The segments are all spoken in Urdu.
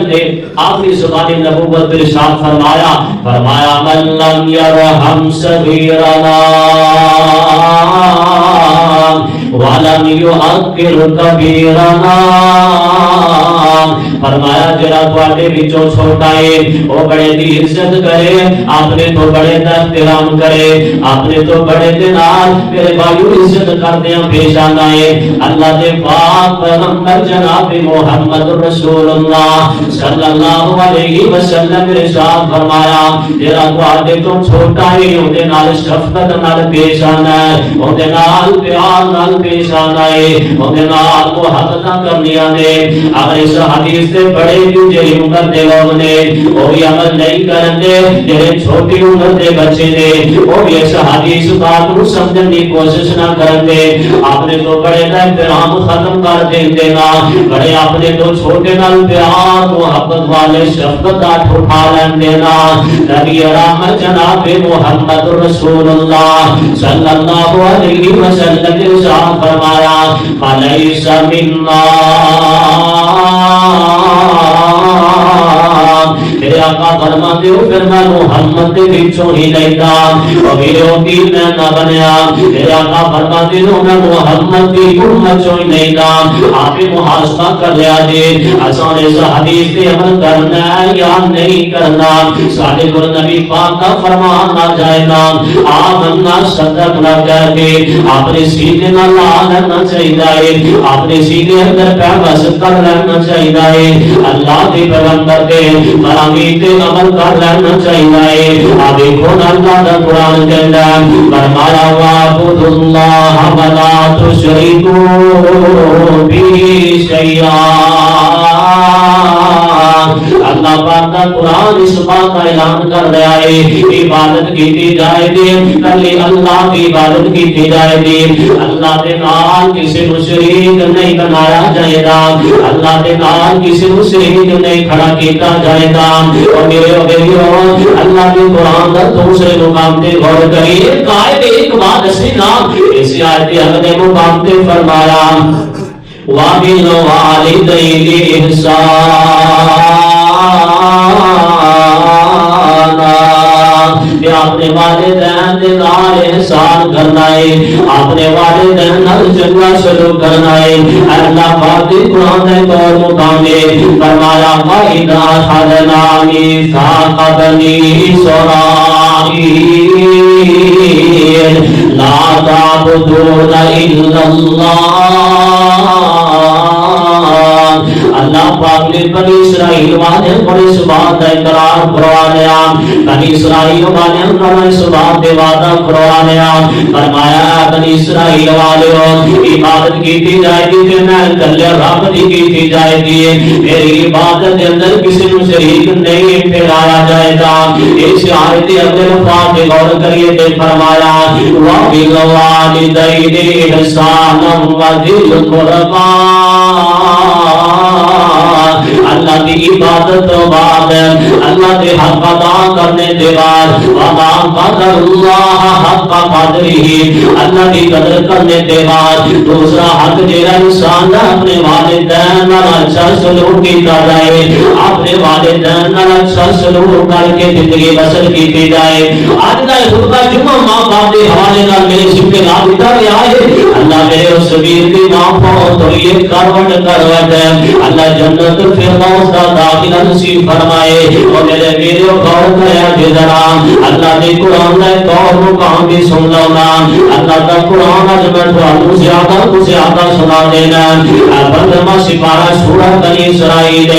وسلم نے آخری زبان نبوت پر ارشاد فرمایا من لم یرحم صغیرنا وَلَمْ يُعَقِّرْ كَبِيرَنَا فرمایا جڑا تواڈے وچوں چھوٹا ہے او بڑے دی عزت کرے اپنے تو بڑے دا احترام کرے اپنے تو بڑے دے نال میرے بھائیو عزت کردیاں پیش آنا ہے اللہ دے پاک پیغمبر جناب محمد رسول اللہ صلی اللہ علیہ وسلم نے ارشاد فرمایا جڑا تواڈے تو چھوٹا ہے او دے نال شفقت نال پیش آنا ہے او دے نال پیار نال پیش آنا ہے او دے نال محبت کرنیاں نے اگر اس حدیث سے بڑے بھی جڑی عمر دے لوگ نے وہ بھی عمل نہیں کرتے جڑے چھوٹی عمر دے بچے نے وہ بھی اس حدیث پاک کو سمجھنے کی کوشش نہ کرتے اپنے تو بڑے کا احترام ختم کر دیتے نا بڑے اپنے تو چھوٹے نال پیار محبت والے شفقت اٹھا لیندے نا نبی رحمت جناب محمد رسول اللہ صلی اللہ علیہ وسلم نے ارشاد فرمایا فلیس منا میرے آقا فرماتے ہو پھر میں محمد کے بچوں ہی نہیں تھا اور میرے وکیل میں نہ بنیا میرے آقا فرماتے ہو میں محمد کی امت چوں ہی نہیں تھا آپ محاسبہ کر لیا دے آسان اس حدیث پہ عمل کرنا ہے یا نہیں کرنا سارے گل نبی پاک کا فرمان نہ جائے نا آمنا صدق نہ کہہ کے اپنے سینے نہ لا لینا چاہیے اپنے سینے اندر پیغمبر کر لینا چاہیے اللہ کے پیغمبر کے فرامین پہ عمل کر لینا چاہیے آپ دیکھو نا اللہ کا قرآن کہتا ہے فرمایا وَاعْبُدُوا اللَّهَ وَلَا تُشْرِكُوا بِهِ شَيْئًا اللہ پاک کا قرآن اس بات کا اعلان کر رہا ہے عبادت کی جائے گی کلی اللہ کی عبادت کی جائے گی اللہ کے نال کسی کو شریک نہیں بنایا جائے گا اللہ کے نال کسی کو شریک نہیں کھڑا کیتا جائے گا اور میرے بھائیو اللہ کے قرآن کا دوسرے مقام پہ غور کریے قائد ایک بات اسی نام اس آیت کے اگلے مقام پہ فرمایا وَبِالْوَالِدَيْنِ إِحْسَانًا اپنے والدین دے نال احسان کرنا ہے اپنے والدین نال چنگا سلوک کرنا ہے اللہ پاک قرآن نے اور مقام میں فرمایا وَإِذَا أَخَذْنَا مِيثَاقَ بَنِي إِسْرَائِيلَ لَا تَعْبُدُونَ إِلَّا اللَّهَ اللہ پاک نے بنی اسرائیل والے بڑے اس بات کا اقرار کروایا بنی اسرائیل والے انہوں اس بات کے وعدہ کروایا فرمایا بنی اسرائیل والوں عبادت کی جائے گی کہ میں کلے رب کی جائے گی میری عبادت کے اندر کسی کو شریک نہیں ٹھہرایا جائے گا اس آیت اگلے مفاد پہ غور کریے تے فرمایا وَبِالْوَالِدَيْنِ إِحْسَانًا وَذِي الْقُرْبَىٰ اللہ کی عبادت تو بعد اللہ کے حق ادا کرنے کے بعد وما قدر اللہ حق قدرہ اللہ کی قدر کرنے کے بعد دوسرا حق جیرا انسان اپنے والدین نال اچھا سلوک کیتا جائے اپنے والدین نال اچھا سلوک کر کے زندگی بسر کی جائے آج کا خطبہ جمعہ ماں باپ کے حوالے نال میرے سب کے نام دیتا گیا ہے اللہ میرے اس ویر کی ماں بہت ہوئی ہے کروٹ ہے اللہ جنت الفردوس کا داخلہ نصیب فرمائے اور میرے غور کریا جذرا اللہ نے قرآن ہے تو مقام بھی سن لو نا اللہ کا قرآن اج میں تھانوں زیادہ سنا دینا بندما سپارہ سورہ بنی اسرائیل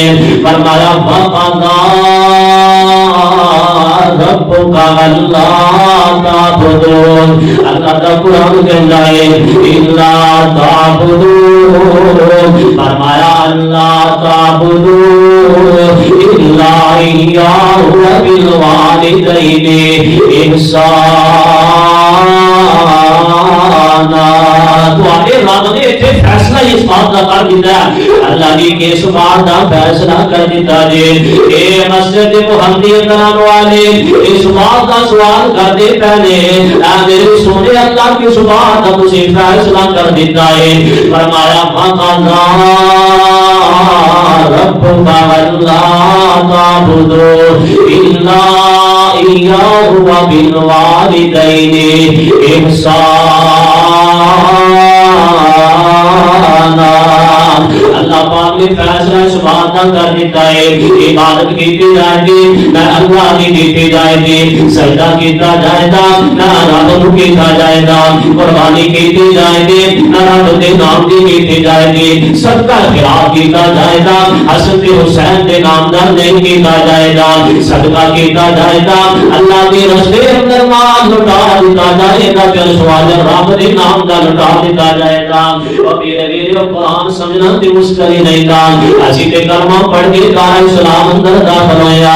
فرمایا وَقَضَىٰ رَبُّكَ أَلَّا تَعْبُدُوا اللہ کا قرآن کہتا ہے إِلَّا تَعْبُدُوا فرمایا اللہ تعبدوا الا اياه وبالوالدين احسانا تواڈے رب نے ایتھے فیصلہ اس بات کا کر دیتا ہے اللہ نے کس بات کا فیصلہ کر دیتا جی اے مسجد محمدی کران والے اس بات کا سوال کرتے پہلے میرے سونے اللہ کی بات کا تسی فیصلہ کر دیتا ہے فرمایا فقضا ربک اللہ تعبدوا إلا إياه وبالوالدين إحسانا. اللہ پاک نے فیصلہ اس بات کا کر دیتا ہے عبادت کی جائے گی نہ اللہ کی کی جائے گی, سجدہ کیتا جائے گا نہ رب کو کیتا جائے گا, قربانی کی جائے گی نہ رب کے نام کی جائے گی, صدقہ خیرات کیتا جائے گا حسن حسین کے نام در نہیں کیتا جائے گا, صدقہ کیتا جائے گا اللہ کے رستے اندر مال لٹا دیتا جائے گا, پھر سوال رب کے نام کا لٹا دیتا جائے گا. اور میرے قرآن سمجھنا تے مشکل نہیں تھا, اسی تے کلمہ پڑھ کے کہا اسلام اندر داخل ہویا.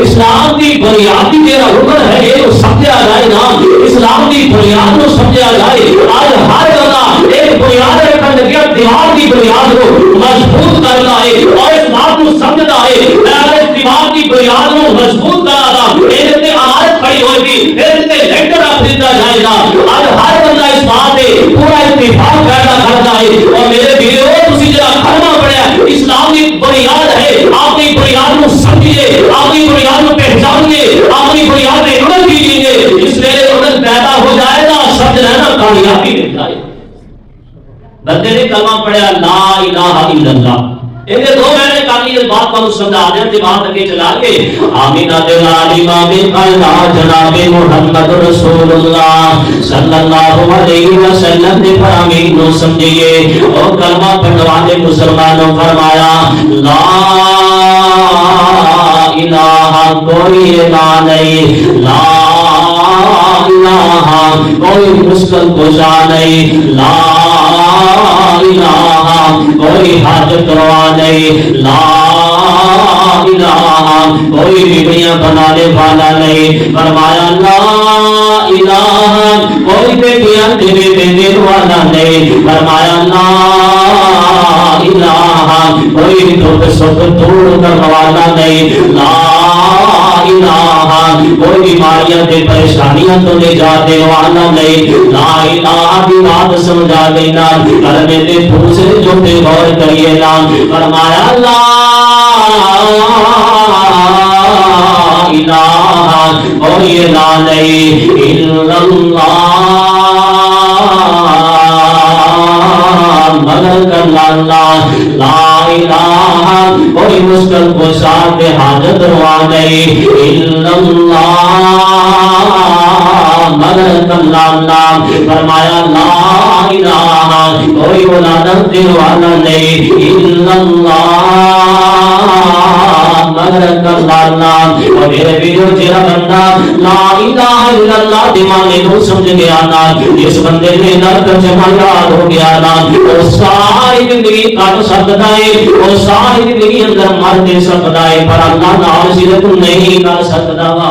اسلام کی بنیادی تیرا حکم ہے یہ تو سمجھا جائے نا, اسلام کی بنیاد کو سمجھا جائے. آج ہر بندہ ایک بنیاد رکھنے لگا, دیوار کی بنیاد کو مضبوط کرنا ہے اور اس بات کو سمجھتا ہے اگر اس دیوار کی بنیاد کو مضبوط کرنا تھا ایسے عمارت کھڑی ہوئی تھی ایسے لیٹر آپ دیتا جائے گا. آج ہر بندہ اس بات پہ پورا اتفاق پیدا کرتا ہے. اور میرے ویڈیو تسی جڑا کلمہ پڑھیا اسلام کی بنیاد ہے, آپ کی بنیاد کو سمجھیے, آپ کی بنیاد کو پہچانیے, آپ کی بنیاد پہ عمل کیجیے, اس ویلے عمل پیدا ہو جائے گا, سمجھ رہنا کامیابی مل جائے. بندے نے کلمہ پڑھیا لا الہ الا اللہ, ان کے دو میں نے کہا یہ بات کو سمجھا دیں تے بات اگے چلا کے آمینہ دے لال امام قلعہ جناب محمد رسول اللہ صلی اللہ علیہ وسلم نے فرمایا نو سمجھیے اور کلمہ پڑھنے والے مسلمانوں فرمایا لا الہ کوئی الہ نہیں, لا الہ کوئی مشکل کشا نہیں, لا الہ کوئی حاجت روا نہیں, لا الہ کوئی بیویاں بنانے والا نہیں. فرمایا لا الہ کوئی بیٹیاں دینے والا نہیں. فرمایا لا الہ کوئی دکھ سکھ دور کرنے والا نہیں. لا الہ کوئی بیماریاں تے پریشانیاں تو نجات دینے والا نہیں. لا الہ کی بات سمجھا دینا کلمے دے دوسرے جو پہ غور کریے نا. فرمایا لا الہ کوئی الہ نہیں الا اللہ مگر اللہ. لا الہ کوئی مشکل کشا تے حاجت روا نہیں الا اللہ مگر اللہ. فرمایا لا الہ کوئی ولادت دینے والا نہیں الا اللہ مگر اللہ. اور میرے ویڈیو جڑا بندہ لا الہ الا اللہ دی معنی کو سمجھ گیا نا, اس بندے نے نہ ترجمہ یاد ہو گیا نا, وہ ساری زندگی کٹ سکتا ہے, وہ ساری زندگی اندر مر دے سکتا ہے, پر اللہ نال صرف نہیں کر سکتا.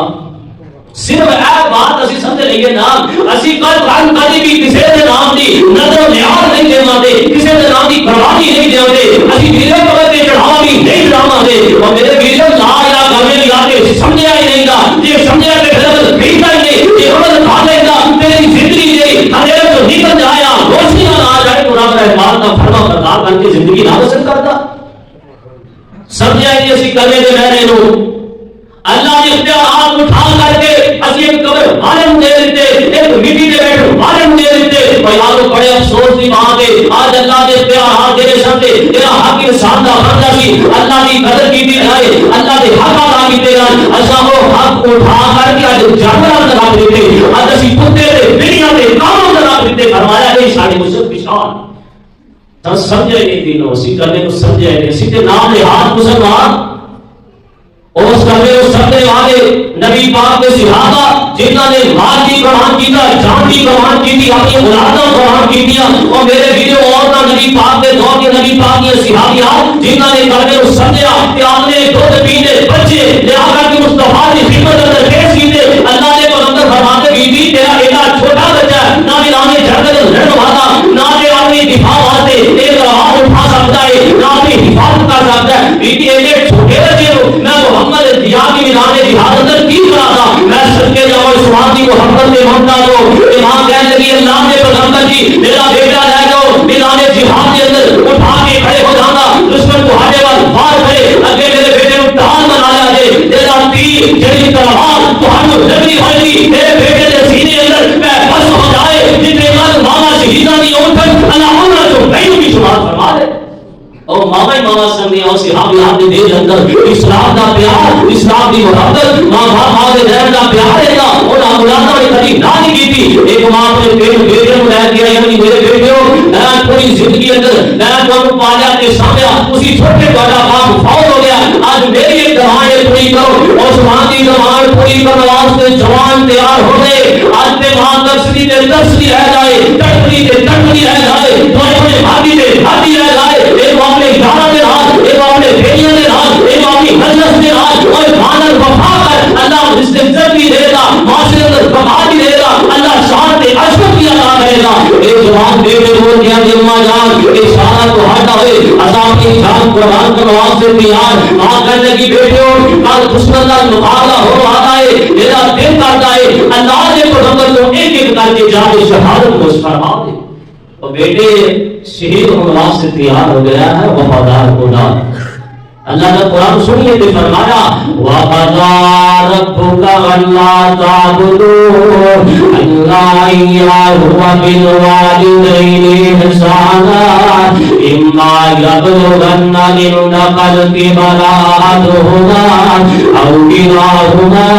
صرف ایک بات اسی سمجھ لئیے نا, اسی کل قرآن کدی بھی کسی دے نام دی نظر و نیاز نہیں دیواندے, کسی دے نام دی پرواہی نہیں دیواندے, اسی ویڈیو کور تے چڑھاوا بھی نہیں چڑھاواندے. اور میرے ویڈیو لا الہ کرنے لگا کے سمجھیا ہی نہیں گا, یہ سمجھیا کہ پھر بھیجتا ہی نہیں, یہ عمل کھا لے گا تیری زندگی دے اندھیرے تو نکل جایا, روشنی نہ آ جائے تو رب رحمان کا فرما بردار بن کے زندگی نہ بسر کرتا. سمجھیا ہی اسی کرنے دے رہنے نو اللہ نے اختیارات اٹھا کر کے اسی ایک قبر عالم دے دیتے, ایک مٹی دے بیٹھ عالم دے دیتے. اور یارو بڑے افسوس کی بات ہے آج اللہ نے اختیارات دے سکتے تیرا حق انسان دا بنتا سی, اللہ کی قدر کی دی رہے, اللہ کے حق ادا کیتے رہے, ایسا وہ حق اٹھا کر کے آج جانور لگا دیتے, آج اسی کتے دے بلیاں دے کانوں لگا دیتے. فرمایا نہیں سارے مسلم پشان تو سمجھے نہیں دینوں اسی کرنے کو سمجھے نہیں, اسی کے نام لے ہاتھ مسلمان اس کرنے کو سمجھنے والے نبی پاک کے صحابہ جنہوں نے مال کی قربان کیتا, جان کی قربان کیتی, اپنی اولادوں قربان کیتیاں. اور میرے ویڈیو اور نبی پاک کے دور کے نبی پاک کے صحابیات جنہوں نے کرنے کو سمجھا کہ آپ نے دودھ پینے بچے لہذا کہ مصطفیٰ کی خدمت اندر پیش کیتے. اللہ نے پیغمبر فرماتے بیٹی تیرا ایڈا چھوٹا بچہ نہ ملانے جھگڑے لڑنے والا, نہ کہ اپنی دفاع واسطے ایک آواز اٹھا سکتا ہے, نہ اپنی حفاظت کر سکتا ہے. بیٹی ایڈے چھوٹے بچے ہو میں محمد دیا کی ملانے جہاد اندر کی کرا تھا, میں صدقے جاؤں اس بات کی محبت سے مانتا ہوں. امام کہنے لگی اللہ نے پیغمبر جی میرا بیٹا لے جاؤ ملانے جہاد کے اندر اٹھا کے کھڑے ہو جانا, دشمن کو ہاٹے وال بار کرے اگے میرے بیٹے کو ڈال بنایا جائے, جڑی تلوار تہانوں لگی ہوئی میرے بیٹے دے سینے اندر میں بس ہو جائے جتنے بعد ماما شہیداں دی اونٹن اللہ انہاں جو پہلو بھی شمار فرما دے او ماما سنگی او صحابیات دے دل اندر اسلام دا پیار اسلام دی محبت ماں باپ دے دل دا پیار ہے نا انہاں اولاداں نے کبھی نہ نہیں کیتی ایک ماں اپنے بیٹے کو لے کے یعنی میرے بیٹے میں پوری زندگی اندر میں تمہیں پالیا تے سامیا اسی چھوٹے بڑا باپ فوت ہو گیا آج میری ایک دعائیں پوری کرو اس ماں کی دعائیں پوری کرنے واسطے جوان تیار ہو گئے آج تے ماں ترسری تے ترسری رہ جائے ٹٹری تے ٹٹری رہ جائے تھوڑے بھابی تے بھابی رہ جائے ایک اپنے گھراں دے نال ایک اپنے بیٹیاں دے نال ایک اپنی مجلس دے نال اور مانن وفا کر اللہ رزق عزت بھی دے گا معاشرے اندر بقا بھی دے گا اللہ شان تے عظمت بھی عطا کرے گا اے جوان بیٹے بول گیا کہ اماں جان اے سارا تو ہٹا ہوئے عذاب کی جان قربان کا نواز سے تیار ماں کہنے لگی بیٹیوں کل دشمن کا مقابلہ ہو رہا ہے میرا دل کرتا ہے اللہ نے پیغمبر کو ایک ایک کر کے جان شہادت کو فرما دے اور بیٹے شہید ہونے واسطے تیار ہو گیا ہے وفادار خدا اللہ کا قرآن سنیے تو فرمایا وَقَضَىٰ رَبُّكَ أَلَّا تَعْبُدُوا إِلَّا إِيَّاهُ وَبِالْوَالِدَيْنِ إِحْسَانًا إِمَّا يَبْلُغَنَّ عِندَكَ الْكِبَرَ أَحَدُهُمَا أَوْ كِلَاهُمَا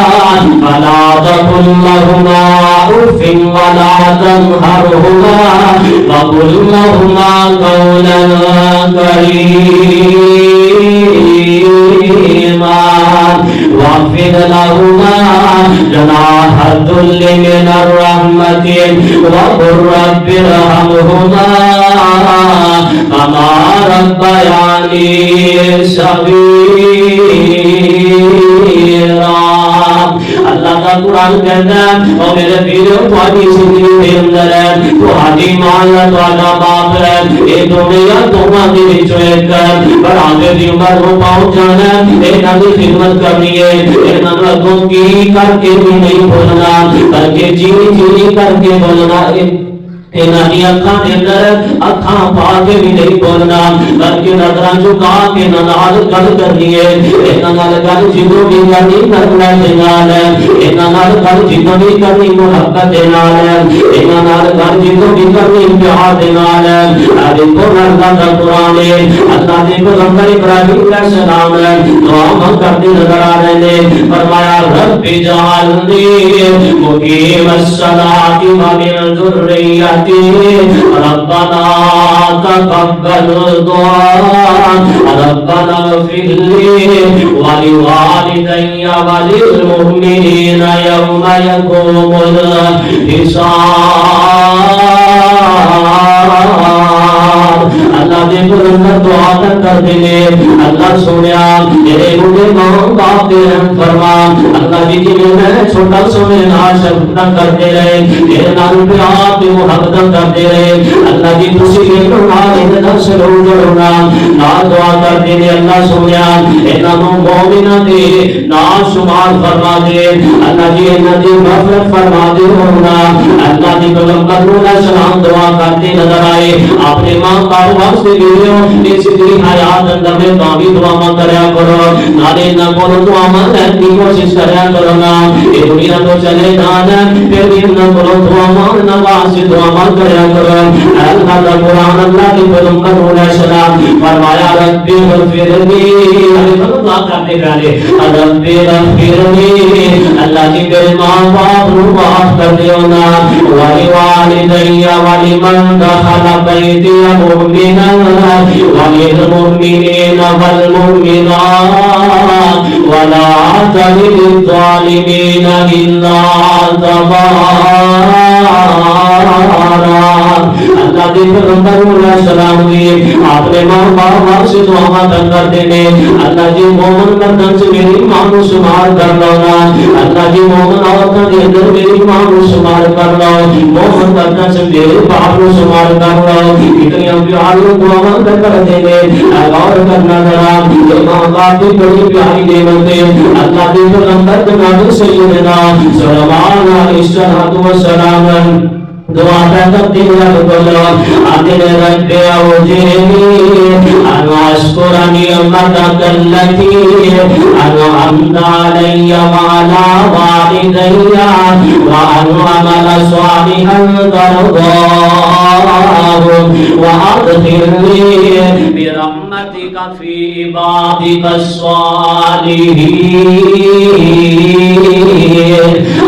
فَلَا تَقُل لَّهُمَا أُفٍّ وَلَا تَنْهَرْهُمَا وَقُل لَّهُمَا قَوْلًا كريما واغفر لهما جناح الذل من الرحمة وقل رب ارحمهما كما ربياني صغيرا اللہ کا قرآن کہتا ہے اور میرے پیروں تھوڑی زندگی کے اندر ہے تھوڑی ماں یا تھوڑا باپ ہے یہ دونوں یا دونوں کے وچوں ایک پر آگے دی عمر کو پہنچ جانا ہے انہاں دی خدمت کرنی ہے انہاں لوگوں کی کر کے بھی نہیں بولنا بلکہ جی کر کے بولنا ہے انہاں دی اکھاں دے اندر اکھاں پا کے بھی نہیں بولنا بلکہ نظراں جھکا کے نال گل کرنی ہے انہاں نال گل جدوں بھی کرنی کرنا دے نال ہے انہاں نال گل جدوں بھی کرنی محبت دے نال ہے انہاں نال گل جدوں بھی کرنی پیار دے نال ہے اے قرآن دا قرآن ہے اللہ دے پیغمبر ابراہیم علیہ السلام نے دعا کرتے نظر آ رہے ہیں فرمایا رب اجعلنی مقیم الصلاۃ ومن ذریتی ربنا تقبل دعاء ربنا اغفر لي ولوالدي وللمؤمنين يوم يقوم الحساب اللہ دے پیغمبر دعا کر دے اللہ سنیا میرے بوڑھے ماں باپ دے رحم فرما اللہ جی کی میں چھوٹا سونے نال شفقت کرتے رہے میرے نال پیار تے محبت کرتے رہے اللہ جی تسی ایک نال اتنا سلوک کرنا نال دعا کرتے رہے اللہ سنیا انہاں نوں مومناں دے نال شمار فرما دے اللہ جی انہاں دی مغفرت فرما دے ہونا اللہ دی پیغمبر علیہ السلام دعا کرتے نظر آئے اپنے ماں باپ واسطے لیو اس دی حیات اندر میں کامی دعا کریا کرو نالے نہ کرو دعا مانگنے کی کوشش کریا کرو نا یہ دنیا تو چلے جانا پھر بھی نہ کرو دعا مانگنا واسطے دعا مانگ کریا کرو اللہ کا قرآن اللہ کے پیغمبر علیہ السلام فرمایا رب اغفر لی دعا کرتے پہلے رب اغفر لی اللہ کی میرے ماں باپ کو معاف کر دیو نا ولوالدی ولمن دخل بیتی مؤمنا وللمؤمنین والمؤمنات ولا تزد الظالمین الا تبارا اللہ دے پیغمبر علیہ السلام نے اپنے ماں باپ سے دعا کر دینے اللہ جی مومن مردوں سے میری ماں کو شمار کر لو نا اللہ جی مومن عورتوں کے اندر میری ماں کو شمار کر لو مومن مردوں سے میرے باپ کو شمار کر لو اتنی پیاری دعا کر دینے غور کرنا ذرا یہ ماں باپ کی بڑی پیاری نعمت ہے اللہ کے پیغمبر جناب سیدنا صلی اللہ علیہ وسلم دعا کرتے رب بولو آدھر رب اوجینی ان اشکر نعمتک التی انعمت علی وعلی والدی وان اعمل صالحا ترضاه وادخلنی برحمتک فی عبادک الصالحین۔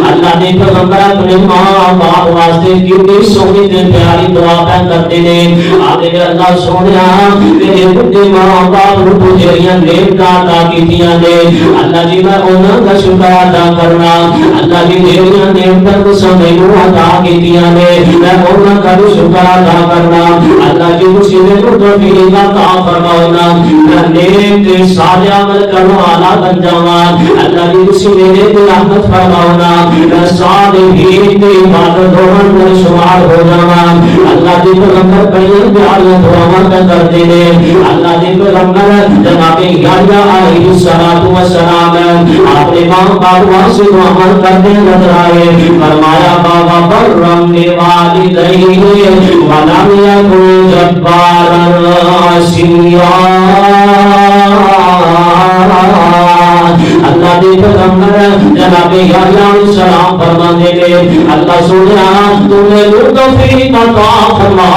اللہ نے پیغمبر اپنے ماں باپ واسطے کتنی سونی تے پیاری دعا پہ کرتے ہیں۔ آگے اللہ سونیا میرے بڑے ماں باپ نو جڑیاں نعمتاں عطا کیتیاں نے اللہ جی میں انہاں دا شکر ادا کرنا۔ اللہ جی جڑیاں نعمتاں تساں مینوں عطا کیتیاں نے میں انہاں دا شکر ادا کرنا۔ اللہ جی تسی مینوں توفیق عطا فرماؤنا میں نیک تے صالح عمل کرن والا بن جاواں۔ اللہ جی تسی میرے تے رحمت فرماؤنا میں صالحین دی عبادت ہونے میں شمار ہو جاواں۔ اللہ دی پیغمبر بڑی پیاری دعاواں کرتے ہیں۔ اللہ دی پیغمبر جناب یحییٰ علیہ الصلوۃ والسلام اپنے ماں باپ سے دعا کرتے نظر آئے۔ فرمایا بابا برم بوالدیہ ولم یکن جبارا عصیا۔ اللہ دی پیغمبر جناب یحییٰ علیہ السلام فرماتے ہیں اللہ سنیا تمہیں توفیق عطا فرما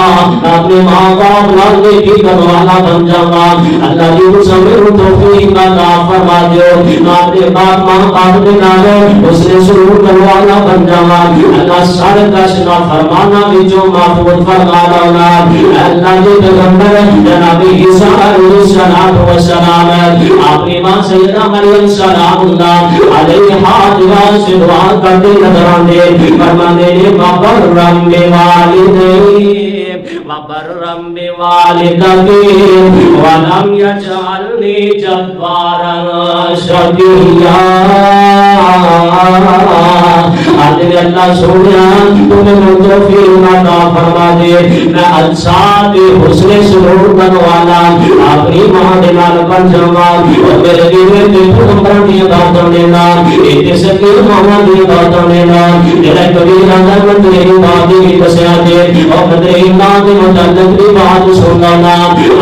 اپنے ماں باپ نال نیکی کرنے والا بن جاواں۔ اللہ جی تمہیں توفیق عطا فرما دیو اپنے باپ ماں باپ دے نال اس نے سلوک کرنے والا بن جاواں۔ اللہ سارے کش نہ فرمانا وچوں محفوظ فرما لاونا۔ اللہ جی پیغمبر جناب عیسیٰ علیہ السلام اپنی ماں سیدہ مریم سلام اللہ علیہا سے دعا کرتے نظر آتے فرماتے ہیں وبرم بوالدی وبرم بوالدتی ولم یجعلنی جبارا شقیا۔ اللہ سونیا تمہیں توفیق عطا فرما دے میں اچھا تے حسن سلوک کرنے والا اپنی ماں دے نال بن جاواں اور میرے دیوے تے پیغمبر دی باتاں دے نال اتے سکے ماں دی باتاں دے نال جڑا کبھی راندہ تیری بات دی دسیا دے اور بدر ایمان دے متعلق دی بات سننا نا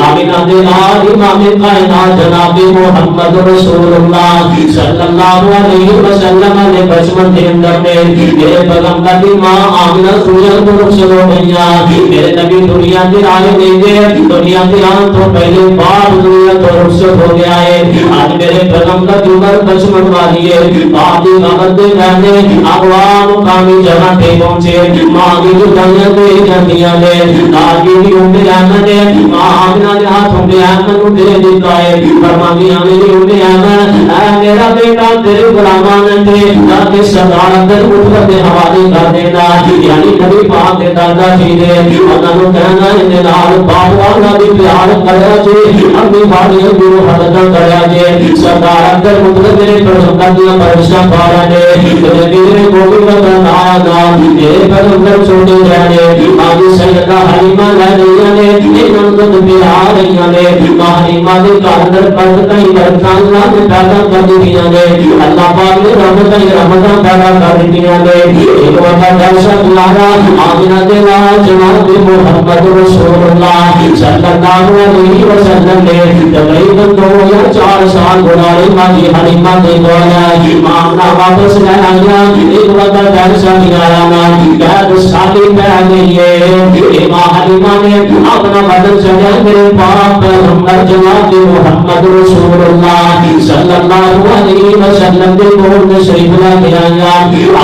آمینہ دے نال امام کائنات جناب محمد رسول اللہ صلی اللہ علیہ وسلم نے بچپن دے اندر میں میرے پیغمبر دی ماں آمنہ دنیا کو رخصت ہو گئیاں۔ میرے نبی دنیا کے آئے نہیں گئے دنیا کے آن تو پہلے باپ دنیا کو رخصت ہو گیا ہے۔ آج میرے پیغمبر کی عمر بچپن والی ہے باپ دی مدد دے کہنے اقوام مقامی جگہ پہ پہنچے ماں کی جدائیاں دے جاندیاں نے داجی بھی امی احمد ہے ماں آمنہ نے ہاتھ امی احمد کو دے دیتا ہے فرمانی میری امی احمد اے میرا بیٹا تیرے غلامان تھے تاکہ صدارت در مطلب دے حوالے کر دینا یعنی نبی پاک دے دادا جی نے انہوں نے کہنا انہیں نال باپ والا بھی پیار کریا جی اپنی باری بھی حدد کریا جی صدارت در مطلب میرے پرسکت دیا پرشہ پارا نے میرے میرے گوبی وطن آنا میرے پیغمبر چھوٹے رہنے آجی سیدہ حلیمہ لہنیہ نے انہوں نے پیار رہیہ نے حلیمہ دے کاندر پرد کہیں برکان اللہ نے پیدا کر دیا نے اللہ پاک نے رحمتہ رحمتہ پیدا کر دیا نے ایک وقت ایسا بلارا آمینہ دلا جناب محمد رسول اللہ صلی اللہ علیہ وسلم نے تقریباً 2 یا 4 سال گزارے ماجی حلیمہ دے دعایا مامنا واپس لے آیا ایک وقت ایسا بلارا نا قید سالی پہ گئی ہے ماں حلیمہ نے اپنا بدن سجا میرے باپ پیغمبر جناب محمد رسول اللہ صلی اللہ علیہ وسلم دے کول میں شریف لا کے آیا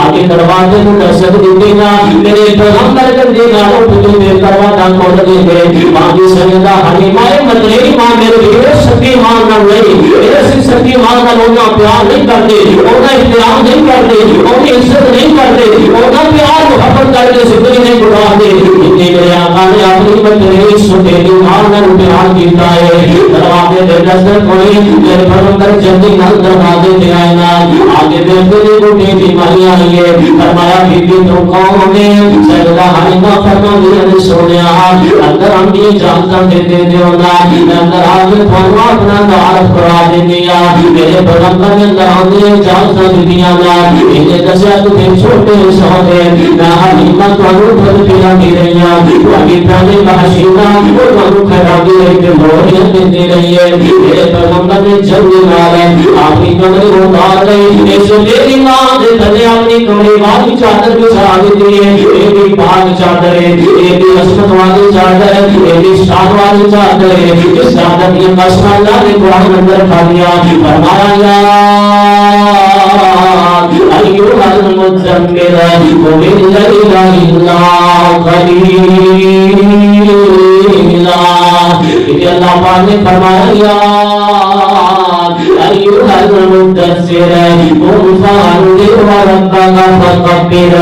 آگے دروازے کو دستک دیتے نا میرے پیغمبر گندے گالوں پتو دے دروازہ کھول دے گئے ماں کی سیدہ حلیمہ مدنی ماں میرے لیے سکی ماں نہ نہیں ایسی سکی ماں نہ ہونا پیار نہیں کرتے ہونا احترام نہیں کرتے ہونا عزت نہیں کرتے ہونا پیار محبت کر کے زندگی نہیں گزارتے اتنی میرے آقا نے اپنی مدنی سنیری ماں نہ پیار کیتا ہے دروازے دے دستک کھولے میرے پیغمبر جلدی نال دروازے دے آئے نا آگے دل کو بیماری آئی ہے فرمایا بی بی تو کون ہے سیدہ حلیمہ فرماتی ہے سونیا اندر ہم کی اجازت دیتے دیو نا اندر آگے تھانو اپنا تعارف کرا دیا میرے پیغمبر نے اندر آگے اجازت دیا نا انہیں دسیا تو پھر چھوٹے سونے میں حلیمہ تھانو بھر پیا دی رہی ہوں ابھی پہلے بحشیمہ وہ تھانو کھڑا دی رہی کہ موریت دیتے رہی ہے میرے پیغمبر نے جلدی مارے آپ کی کمرے اتار رہی ایسے میری ماں دے تھلے اپنی کمرے والی چادر بچھا دیتی ہے ایک ہی پاک چادر ہے ایک ہی عصمت والی چادر ہے ایک ہی شان والی چادر ہے اس چادر کی قسم اللہ نے قرآن اندر کھا دیا فرمایا ایھا المزمل قم الليل الا قليلا کہ اللہ پاک نے فرمایا ایھا المدثر قم فانذر وربک فکبر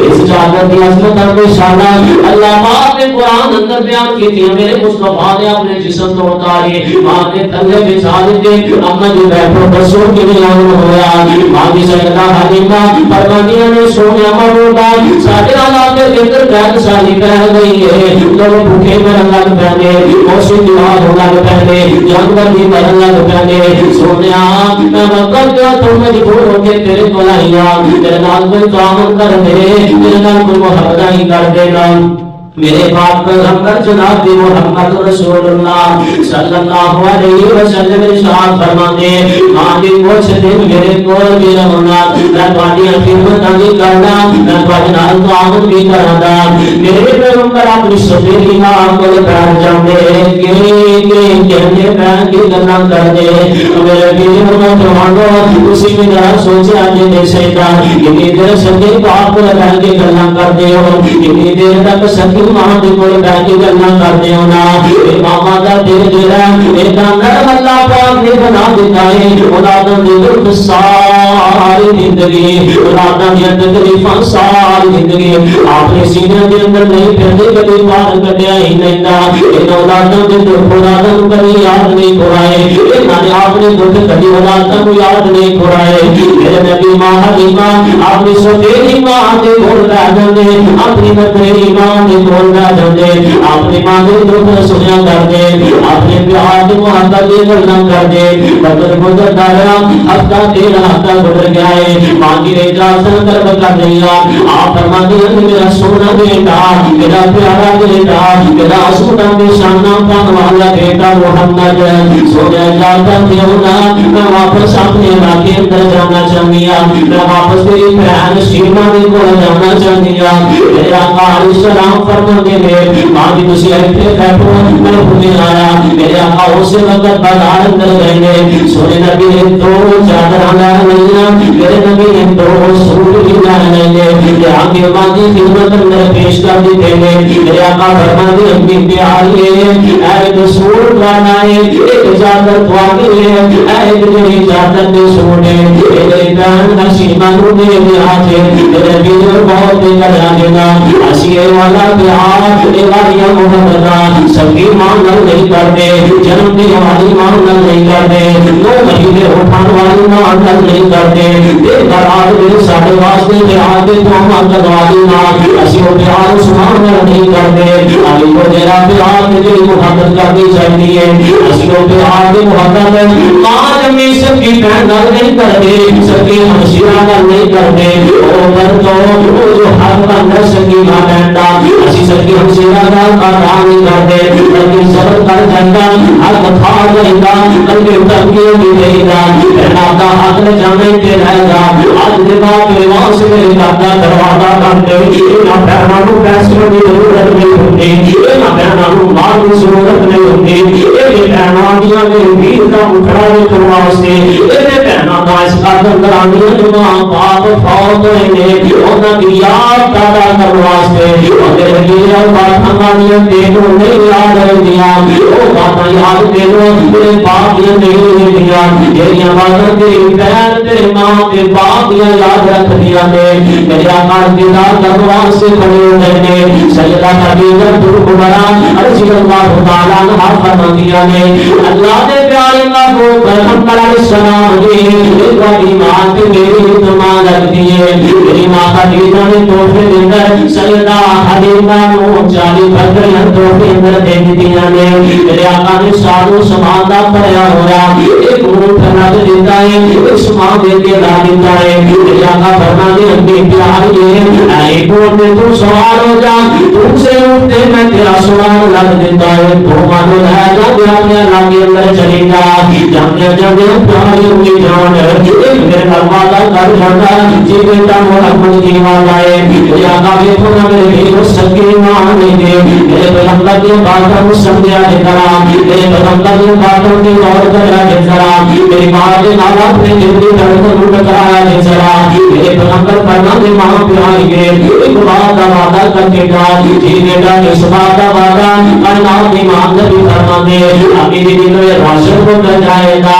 اس چادر کی عظمت اور شان اللہ پاک نے قرآن اندر بیان کی تھی میرے مصطفیٰ نے اپنے جسم کو اتاری ماں نے تلے بچھا دیتے اما جی بیٹھو بسوں کے لیے ہویا ماں کی سیدہ حلیمہ فرمانیہ نے سونیا مروڑا ساڑھے علاقے کے اندر قید سالی پہ گئی ہے لوگ بھوکے میں لگ پہنے موسیقی دیوار لگ پہنے جانور بھی مرن لگ پہنے سونیا میں وقت کیا تو مجبور ہو کے تیرے کو لائیا تیرے نال کوئی کام کر دے تیرے نال کوئی محبت نہیں کر دے گا میرے پاک پیغمبر جناب محمد رسول اللہ صلی اللہ علیہ وسلم ارشاد فرماتے ماں کی کچھ دن میرے کول بھی رہنا میں تہاڈی خدمت نہیں کرنا میں تہاڈے نال تعاون بھی کرنا میرے پیغمبر اپنی سفیری ماں کول بیٹھ جاندے کہ کہندے بیٹھ کے گلاں کردے میرے ویرو میں تہاڈو اسی میں ذرا سوچیا جے دے سیدا کہ دیر سکے باپ کول بیٹھ کے گلاں کردے ہو کہ دیر تک سکے ماں دے کول بیٹھ کے گلاں کردے ہو نا اے ماما دا دل جڑا اے نرم اللہ پاک نے بنا دیتا ہے اولاداں دی دکھ ساری زندگی اولاداں دی تکلیفاں ساری زندگی آپ نے سینے دے اندر نہیں پھردے کبھی باہر کڈیا ہی نہیں دا ان اولاداں دے دکھ اولاداں کبھی یاد نہیں کرائے انہاں نے آپ نے دکھ کبھی اولاداں کو یاد نہیں کرائے میرے نبی ماں حلیمہ اپنی سفیری ماں دے کول بیٹھ جاندے اپنی متری ماں دے کول بیٹھ جاندے اپنی ماں دے دکھ سنیا کردے اپنے پیار دی محبت دی گلاں کردے بدر گزردا رہا ہفتہ 13 ہفتہ گزر گیا ہے ماں کی اجازت طلب کر دیا آپ فرماتے ہیں میرا سونا بیٹا میرا پیارا بیٹا میرا سونا نشانہ پاک والا بیٹا محمد سونے اجازت دیو نا میں واپس اپنے علاقے اندر جانا چاہتی ہوں میں واپس میری بہن شیما دے کول جانا چاہتی ہوں میرے آقا علیہ السلام فرماتے ہیں ماں جی تسی ایتھے بیٹھو میں حکم آیا میرے آقا اسی وقت بازار اندر گئے سونے نبی نے دو چادر لا لیا میرے نبی نے دو سوٹ بھی لا لیے کہ آگے ماں کی خدمت اندر پیش کر دیتے ہیں میرے آقا فرماتے ہیں امی پیاری اے تو سوٹ لانا ہے ایک چادر تو آگے ہے اے جڑی چادر دے سوٹ ہے میرے بہن حشیمہ نو دے دیا ہے میرے نبی بہت کرا دینا اسیے والا پیار اے والیاں محمد سبھی ماں نہیں کرتے جنم دی والی ماں نہیں کرتے 9 مہینے اٹھان والی ماں نہیں کرتے دے برات دے ساڈے واسطے پیار دے تو والی ماں اسی او پیار سمان نہیں کرتے علی کو تیرا پیار دی محبت کرنی چاہیے اسی او پیار دی محبت ماں جمی سکی بہن نہیں کرتے سکی ہمشیرہ نہیں کرتے او پر تو جو حق اندر سکی ماں بہن اسی سکی ہمشیرہ کا نہیں کرتے بلکہ صبر کر جانا حق کھا جائے گا بلکہ تنگی بھی دے گا بہنا کا حق جانے کے رہے گا آج دماغ کے وہاں سے میرے دادا دروازہ کرتے اینا بہنا نو پیسوں کی ضرورت نہیں ہوتی اینا بہنا نو مال کی ضرورت نہیں ہوتی اینے بہنا دیا میرے امید کا اٹھڑا بھی کروا سے اینے بہنا کا اس قدر درانیاں جمعہ پاک فوت ہوئے انہاں کی یاد پیدا کروا سے اور میرے لیے بات ہمانیاں دیکھو نہیں یاد رہ دیا او باتاں یاد دیکھو میرے باپ یہ نہیں دیا یہ باتاں تیری بہن تیرے ماں کے باپ یہ یاد رکھ دیا نے میرے آقا دیدار دربار سے کھڑے ہو گئے نے سیدہ خدیجہ کبریٰ رضی اللہ تعالیٰ عنہا فرمایا نے اللہ نے پیارے محبوب پیغمبر علیہ السلام نے ایک بڑی ماں کے میری تو لگتی ہے. میری ماں خدیجہ نے تحفے دے کر سیدہ حلیمہ کو 40 بکریاں تحفے اندر دے دیا نے. میرے آقا نے سالوں سامان کا بھریا ہوا ایک اونٹ رکھ دیتا ہے, ایک سامان دے کے لا دیتا ہے. میرے آقا فرماتے ہیں اپنے پیارے ایک اونٹ میں تو سوار ہو جا, تم سے اٹھتے میں تیرا سامان لگ دیتا ہے. تو مانو ہے جب اپنے اللہ کے اندر چلے گا جب پیاری کی جان ایک میرے نرمالا کر جاتا جی بیٹا محمد کی والا ہے. میرے آقا دیکھو نا میرے بھیڑ سکی مان لے گے. میرے پیغمبر کے باتوں کو سمجھا دے کرا, میرے پیغمبر کے باتوں کی غور کرا دے کرا, میری ماں کے نال اپنے دل کی دھڑکن اٹھ کرایا دے کرا. میرے پیغمبر فرماتے ماں پیاری کے ایک بات کا وعدہ کر کے گا جی بیٹا اس بات کا وعدہ اللہ کی ماں نبی فرماتے ابھی بھی دن میں راشن کو کر جائے گا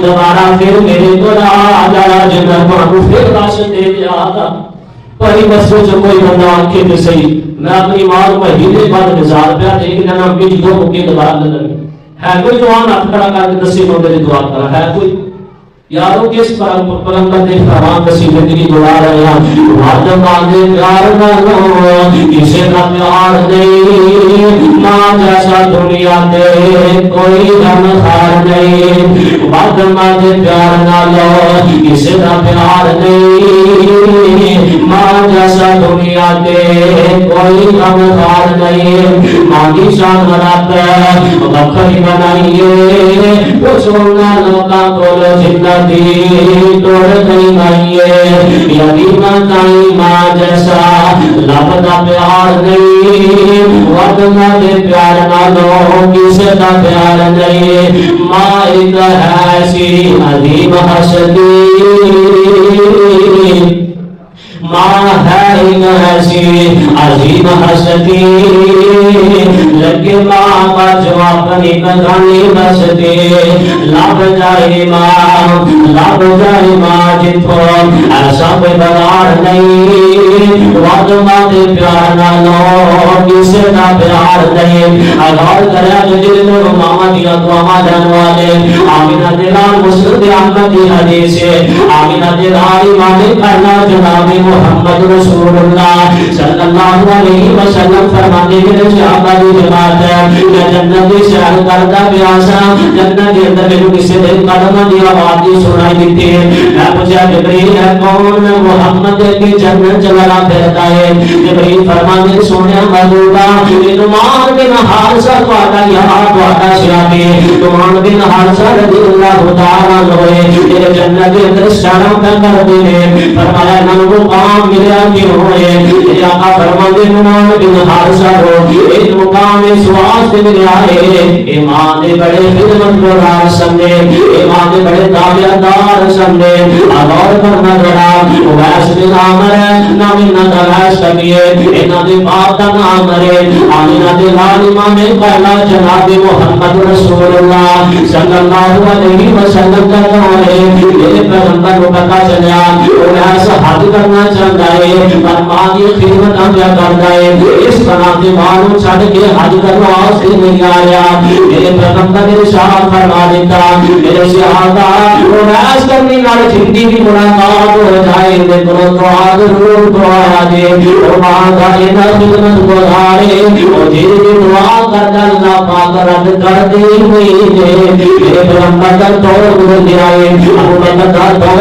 دوبارہ پھر میرے کو آ جایا جنت کو پھر راشن دے دیا تھا. پہلی بس سے کوئی بندہ آنکھیں تو صحیح میں اپنی ماں کو مہینے بعد 1000 روپیہ دے کے جانا بیچ دو مکے دوبارہ نہ لگے. ہے کوئی جوان ہاتھ کھڑا کر کے دسی کو میری دعا کرا ہے کوئی یارو کس پرمپر دے فرمان کسی زندگی گزار رہے ہیں. ہاتھ باندھے پیار نہ لو کسی کا پیار نہیں ماں جیسا دنیا دے کوئی غم خار نہیں. ہاتھ باندھے پیار نہ لو کسی کا پیار نہیں ماں جیسا دنیا دے کوئی غم خار نہیں. ماں کی شان بناتا بکری بنائیے وہ سونا لوکاں کو زندہ توڑ نہیں آئیے یتیمہ تائی ماں جیسا لبدا پیار نہیں وردنا دے پیار نہ لو کسے کا پیار نہیں. ماں ایک ایسی عظیم ہستی ماں ہے ایک ایسی عظیم ہستی لگے ماں کا جواب نہیں کدھانی بستے لب جائے ماں جتو ایسا کوئی بگاڑ نہیں. وعدہ دے پیار نہ لو کسے کا پیار نہیں. غور کریا جو جن ماما دیا دعا جان والے آمینہ دلال مسلم احمد کی حدیث ہے. آمینہ دلال ایمان کرنا جناب محمد رسول اللہ صلی اللہ علیہ وسلم فرماتے ہیں صحابہ کی جماعت ہے میں جنت کی سیر کرتا پیاسا جنت کے اندر میں کسی دن قدم دی آواز سنائی دیتی ہے. میں پوچھا جبریل ہے کون؟ محمد کی جنت چلا پھرتا ہے. جبریل فرماتے سونے محبوبہ نعمان بن حارثہ تہاڈا یار تہاڈا صحابی نعمان بن حارثہ رضی اللہ تعالی عنہ تیرے جنت کے اندر سلام کر دے فرمایا نہ مقام ملیا کیوں ہوئے. میرے آقا فرماتے نعمان بن حارثہ کو ایک مقام اس واسطے ملیا ہے ایمان دے بڑے خدمت گزار سمجھے ایمان دے بڑے تابعدار سمجھے. اور فرما رہا ویس بن عامر نام انہاں دا ویس کبھی ہے انہاں دے باپ دا نام ہے آمینہ دے لال امام پہلا جناب محمد رسول اللہ صلی اللہ علیہ وسلم کا نام ہے. میرے پیغمبر کو پتہ چلا ویس حج کرنا چاہتا ہے پر ماں کی خدمت کیا کرتا ہے اس طرح کے معلوم چھڑ کے حج کرنا سے نہیں آیا. میرے پیغمبر نے ارشاد فرما دیتا میرے صحابہ ویس کرنے والے زندگی کی ملاقات ہو جائے دیکھو تو ضرور دعا دے اور ماں کا یہ خدمت گزارے اور دل کی دعا کر اللہ پاک رد کر دی ہوئی ہے. میرے پیغمبر کا دور گزر گیا ہے ابو بکر کا دور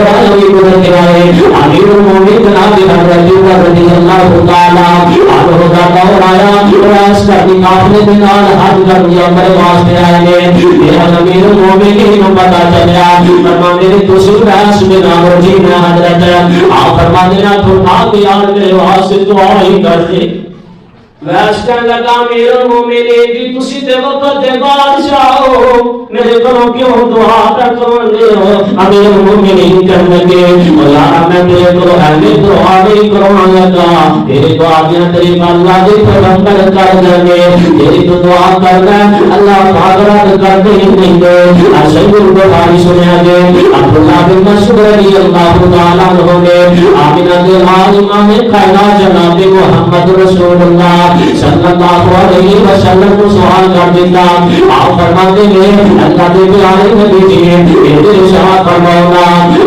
گزر گیا ہے امیر المومنین جناب حضرت عمر رضی اللہ تعالی عنہ کا دور آیا اور اس کا قافلے کے نال حج کر دیا میرے واسطے آئے میرا امیر المومنین کو پتہ چلا فرما میری دوسری راس میں نام جی میں حضرت آپ فرما دینا تو آپ یار میرے واسطے دعا ہی کر دے. ویس کہنے لگا امیر المومنین جی تسی تے وقت دے بادشاہ ہو میرے کو کیوں دعا کر دے ہو. امیر المومنین کہنے لگے او یار میں تیرے کو ہے دعا نہیں کرنا لگا تیرے دعا دیا تیری اللہ دے پیغمبر کر دے تیری تو دعا کرنا اللہ پاک رد کر دے نہیں دے. صحیح البخاری سنیا گے عبداللہ بن مسعود رضی اللہ تعالی عنہ نے آمینہ کے حال امام کائنات جناب محمد رسول اللہ صلی اللہ علیہ وسلم کو سوال کر دیتا. آپ فرماتے ہیں اللہ کے پیارے نبی جی میرے ارشاد فرماؤ نا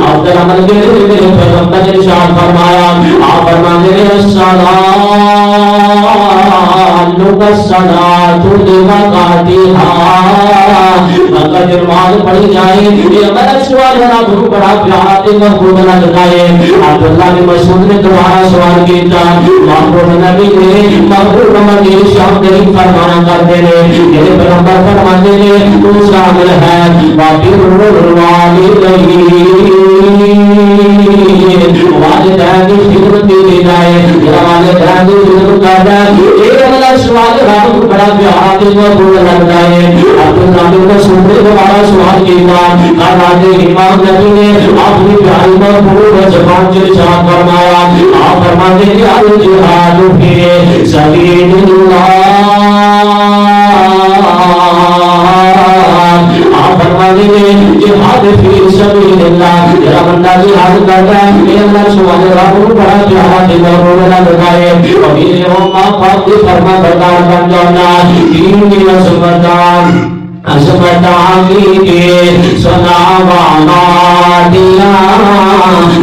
افضل عمل کے میرے پیغمبر ارشاد فرمایا آپ فرماتے ہیں مگر جرمان پڑی جائے یہ غلط سوال ہے آپ کو بڑا پیارا تے محبوب لگتا ہے عبداللہ بن مسعود نے دوبارہ سوال کیا محبوب نبی نے محبوب مدینہ شام دل فرمانا کرتے ہیں یہ پیغمبر فرماتے ہیں تو شامل ہے باقی والدین کی خدمت کی جائے یا والدین کی خدمت کرنا یہ اگلا سوال آپ کو بڑا پیارا تے محبوب لگتا ہے عبداللہ بن مسعود نے دوبارہ سوال کیا کہا امام نبی نے اپنی پیاری محبوب زبان سے ارشاد فرمایا آپ فرماتے ہیں الجہاد فی سبیل اللہ آپ فرماتے ہیں جہاد فی سبیل اللہ جرا بندہ جہاد کرتا ہے یہ اللہ سبحانہ وتعالی کو بڑا جہاد دیتا ہے لگائے اور یہ امہ پاک کی فرما بردار بن جانا دین کی عظمتان عظمتانی کے سنا وانا دیا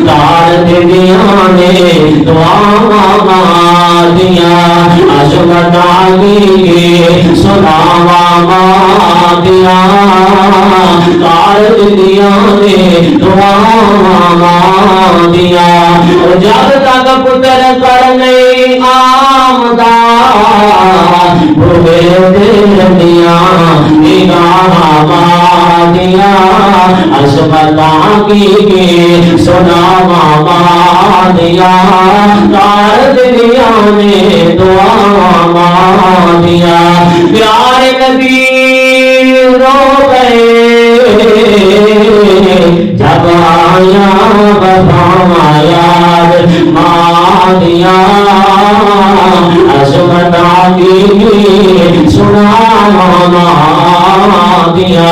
دار دنیا نے دعا دیا عظمتانی کے سنا وانا دیا دار دنیا نے دعا دیا جب تک پتر کرنے آمدہ بھوے دیا دیا عظمتاں کی سنا ماما دیا تار دنیا نے دعا دیا پیارے نبی رو گئے جب آیا بفایا مادیا عظمتاں کی سنا ماما دیا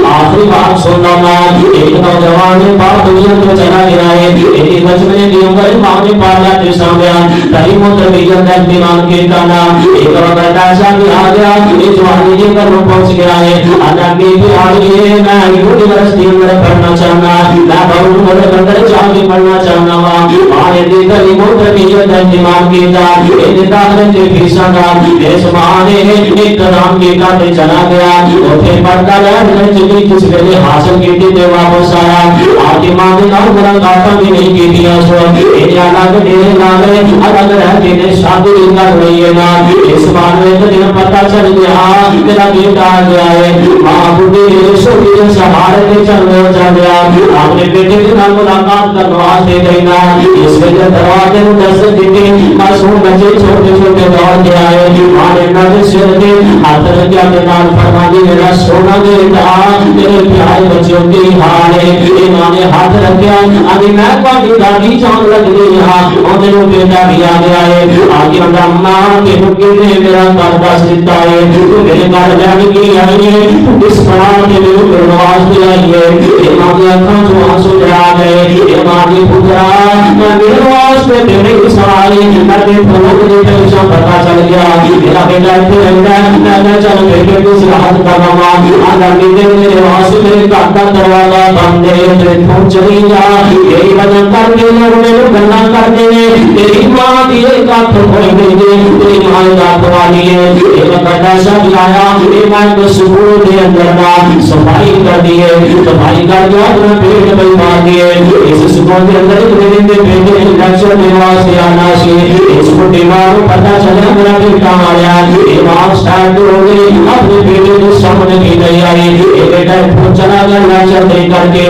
آخری بات سننا ایک نوجوان پاک دنیا کو چلا گیا ہے ایک بچپنے کی عمر ماں نے پالا کے سامنے تعلیم و تربیت کا اہتمام کیا نا ایک وقت ایسا بھی آ گیا یہ جوانی کے گھر میں پہنچ گیا ہے اللہ کی بھی آ گئی ہے میں یونیورسٹی میں پڑھنا چاہنا میں بہت بڑے اندر جا کے پڑھنا چاہنا ماں نے تعلیم و تربیت کا اہتمام کیا ایک داخلے کے فیسا کا اس ماں نے احترام کیا چلا گیا اور پھر پڑھتا رہا چلی کس ویلے حاصل کی تھی واپس آیا آگے ماں نے نام ملاقاتاں بھی نہیں کی دیا سو یہ الگ ڈیرے نالے الگ رہ کے نے شادی کر رہی ہے نا اس بار میں تو دن پتہ چل گیا میرا بیٹا آ گیا ہے ماں بوڑھی چھوٹی سے سہارے کے چلنے چل گیا آپ نے بیٹے کے نام ملاقات کرنے واسطے گئی نا اس وجہ دروازے میں دستک دیتی معصوم بچے چھوٹے چھوٹے دوڑ کے آئے ماں نے نظر سے رکھے ہاتھ رکھا کے نال فرما دی میرا سونا بیٹا میرے پیارے بچوں کی حال ہے ماں نے ہاتھ رکھا ابھی میں پاکی دادی جان لگ گئی ہاں اور میرے بیٹا بھی آ گیا ہے آگے ہمارا ماں کے حکم نے میرا گھر بس دیتا ہے تو میرے گھر جانے کی آئی ہے اس پڑھا کے میرے پرواز بھی آئی ہے ماں کی اکھاں جو آنسو جا گئے ماں کی پترا میں میرے واسطے تیرے کی سواری میں نے پھولوں کے پیشہ پتا چل گیا میرا بیٹا اتنے رہتا ہے میں چل بیٹے کی سراحت کا ماما آدھا میرے میرے واسطے میرے گھر کا دروازہ بند ہے تو چلی جا یہی وجہ کر کے لوگ میرے گناہ کرتے ہیں تیری ماں کی ایک ہاتھ کھوئی گئی ہے تیری ماں ایک ہاتھ والی ہے ایک بیٹا سب آیا ایک ماں کو سکول کے اندر نا صفائی کر دی ہے صفائی کر کے اپنا پیٹ میں مار دیے اس سکول کے اندر ایک دن کے بیٹے لیکچر میں واسطے آنا سی اس کو دیوار کو پتہ چلا میرا بیٹا آیا امام سٹارٹ ہو گئی اپنے بیٹے کو سامنے کی نہیں آئی یہ بیٹا پھول چلا گیا لیکچر دے کر کے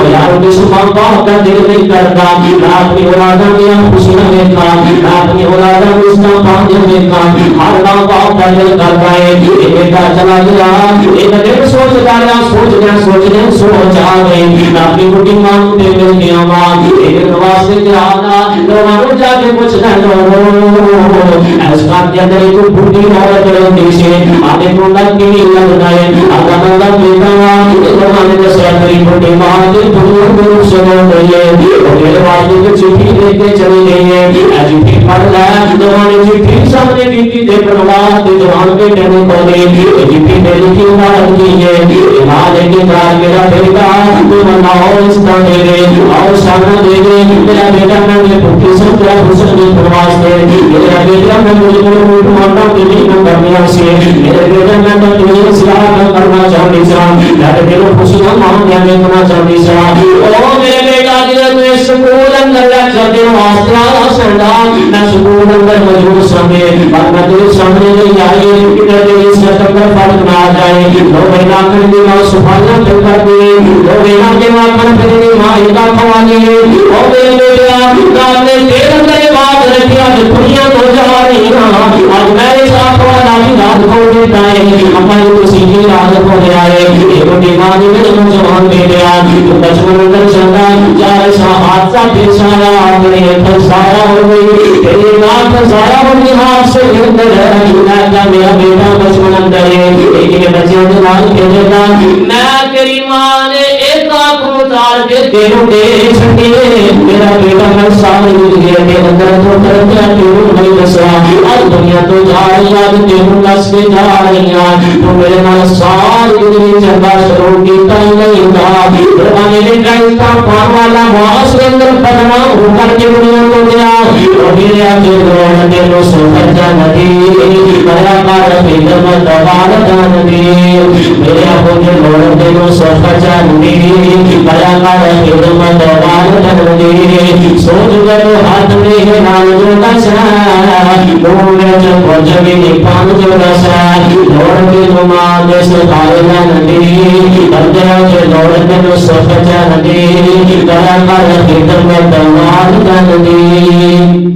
یاروں کے سمان باپ کا دل نہیں کرتا نہ اپنی اولادہ میں خوشیاں دیکھا نہ اپنی اولادہ میں اس کا پاندے دیکھا ہر ماں باپ کا دل کرتا ہے یہ بیٹا چلا گیا ایک دن سوچ گیا سوچ آ گئی میں اپنی بڑی ماں کو دے کر گیا ماں ایک نواز سے کیا آنا لوگوں جا کے پوچھنا ایس کام کے اندر ایک بڑی عورت رہتی سے آنے کو نہ کی لگ رہے آگا نہ بیٹا لوگوں نے دسیا میری بڑی ماں کے دور دور سے ہو گئی ہے اور میرے والد کو چٹھی دے کے چلی گئی ہے چٹھی پڑھ رہا ہے لوگوں نے چٹھی سامنے کی تھی دے پر آواز کے جوان بیٹے نے کو دی چٹھی دے لکھی عبارت کی ہے ماں نے کے بعد میرا بیٹا تم نہ ہو اس کا میرے اور نشانہ دے دے میرا بیٹا میں نے بھوکی سے تیرا حسن بھی پرواز دے میرا بیٹا میں مجھے موٹ ماننا تیری میں کرنے سے میرے بیٹا میں تو تجھے سلاح میں کرنا چاہتی سا میرے دل خوشی مان دینے کرنا چاہتی سا او میرے بیٹا جی تو سکول اندر رکھ جاتے واسطہ سنڈا میں سکول اندر موجود سامنے اور میں تیرے سامنے نہیں آئی کہ تیری سطح پر فرق نہ آ جائے لو بہنا کر دی ماں سبحانہ پھر کر دی لو بہنا کے ماں کر پھر دی ماں ادا خوانی او میرے بیٹا رات نے تیرے اندر بات رکھیا جو دنیا تو جا رہی آج میرے ساتھ والا بھی رات کو دیتا ہے ہماری کسی کی رات کو دے آئے ایک دیوانی میں نوجوان دے دیا تو بچپن اندر چلتا چار سا حادثہ پیش آیا میرے پھنسایا ہو گئی تیری ناک پھنسایا ہو گئی ہاتھ سے اندر ہے میرا بیٹا بچپن اندر ہے ایک بچے کے نال کھیلتا میں تیری ماں نے ایک آنکھ اتار کے تیروں دے سکتی میرا بیٹا میں سامنے گیا کے اندر تو کرتا تیروں نہیں دسا آج دنیا تو جا رہی آج تیروں دس کے جا رہی تو میرے نال ساری دنیا چنگا شروع کیتا ہی نہیں تھا دربانے نے کہتا پان والا معاص کے اندر بدنا ہو کر کے دنیا کو گیا اور میرے آگے دوڑ تیروں سوکر جاندی میرا کار پیدر میں دوار جاندی میرے آگے دوڑ تیروں سوکر جاندی میرا کار پیدر میں دوار جاندی سوچ کر ہاتھ میں ہے نال جو دسا دوڑے جو پوچھے نہیں پان جو دسا دوڑ کے جو ماں جیسے کھائے جاندی بردیا جو دوڑ کے جو سوکر جاندی میرا کار پیدر میں دوار جاندی